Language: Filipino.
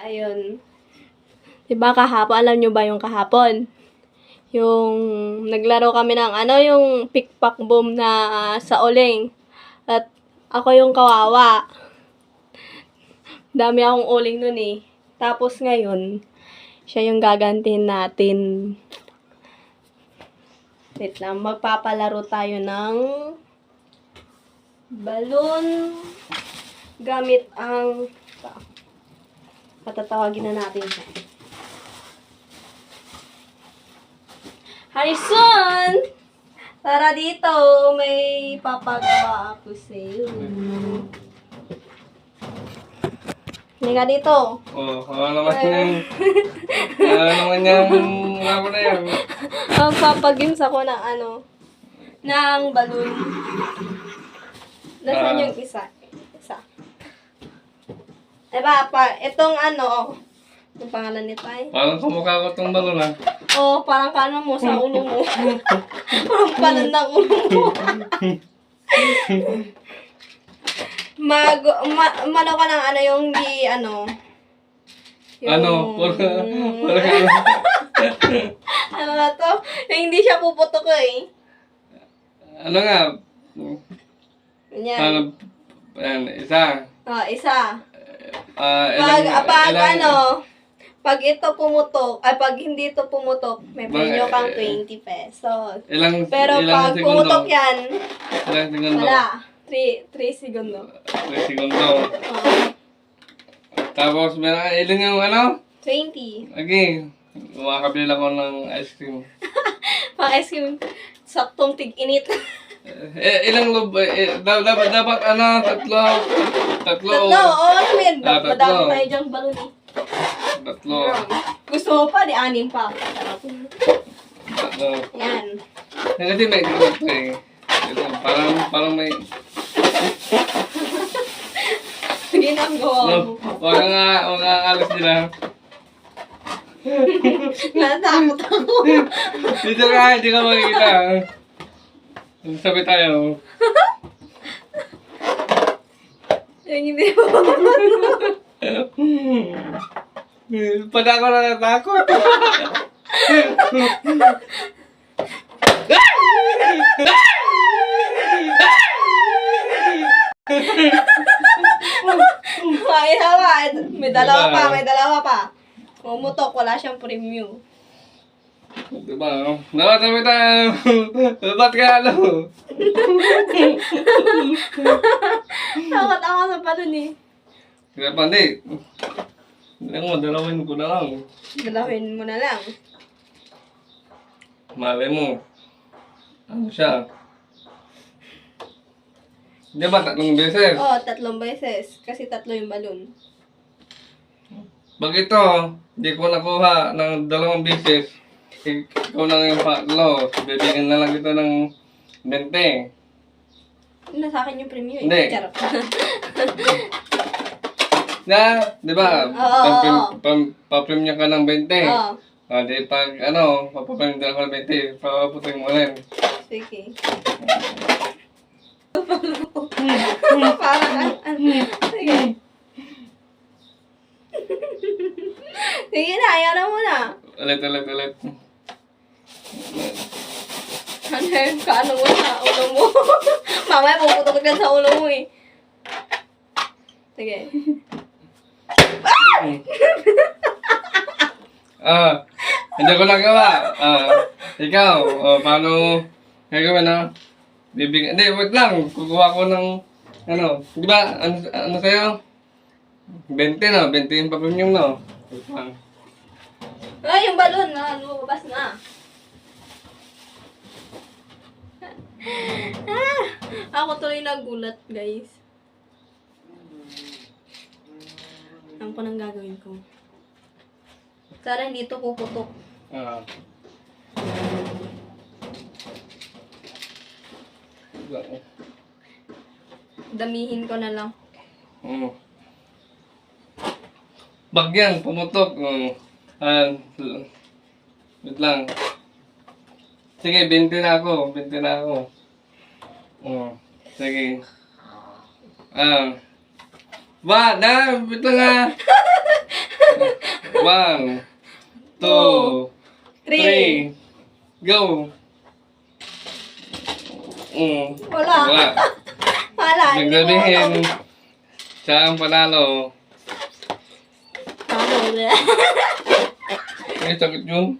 Ayun. Diba kahapon, alam nyo ba yung kahapon? Yung naglaro kami ng yung pick-pack boom na sa uling. At ako yung kawawa. Dami akong uling nun eh. Tapos ngayon, siya yung gagantiin natin. Wait lang, magpapalaro tayo ng balon gamit ang patatawagin na natin siya. Harrison! Tara dito, may papagawa ako sa'yo. Hindi ka dito. Ano naman yung ako na yan. Magpapagames ako ng ng balon. Nasaan yung isa? Diba, itong yung pangalan nito ay? Parang kamukha ko itong balon ah. Parang kano mo sa ulo mo. Parang balon ng ulo mo. Mano ka ng yung hindi yung, ano na to? Yung hindi siya puputok eh. Ano nga? Yan. Isa. Isa. Ilang, Pag ito pumutok, pag hindi ito pumutok, may premyo kang 20 pesos. Pero pag pumutok yan, ilang segundo? wala. 3 segundo. 3 segundo. Tapos, ilan yung 20. Okay. Makakabili lang ako ng ice cream. Pang ice cream, saktong tig-init. Ilang dapat tatlo. Namin. Tatlo. Madami tayo dyang balon eh. Tatlo. Gusto mo pa, di anim pa. Tatlo. Yan. Kasi may ito eh. Parang may... Sige na ang gawa mo. Huwag nga alas nila. Natakot ako. Dito ka, hindi ka makikita. Sabi tayo. Yung hindi mo. Pada ako natatakot. May dalawa pa. Pumutok, wala siyang premium. Diba? Dapat sabi tayo. Dapat ka Takot ako sa balon eh. Kaya pa, hindi. Dalawin ko na lang. Dalawin mo na lang. Malay mo. Ano siya? Di ba 3 beses? 3 beses. Kasi 3 yung balon. Pag ito, di ko nakuha ng 2 beses, ikaw lang yung patlo. Bibigyan na lang ito ng 20. Nasa akin yung premium eh. Hindi. Charot. Di ba? Oo. Papremya ka ng 20. Oo. Di pag papapremya ka ng 20, papaputin mo rin. Sige. Parang sige. Sige na, ayaw na muna. Ulit. Kaano mo sa ulo mo? Mamaya puputok ka sa ulo mo eh. Sige. Hindi ko nagawa. Ikaw, paano gagawin na? Hindi, wait lang. Kukuha ko ng, di ba, ano sa'yo? 20 na, 20 yung papremyum na. Wait lang. Ay, yung balon na, lumabas na. Ako tuloy nagulat, guys. Alam ko nang gagawin ko. Sana hindi ito puputok. Damihin ko na lang. Bagyan, pumutok. Wait lang. Sige, 20 na ako. Sige. Wait lang nga. 1, 2, 3, go! Wala. Wala. Wala. Ibig Hindi mo sabihin, alam. siya ang panalo. Tama. Ay, sakit yun.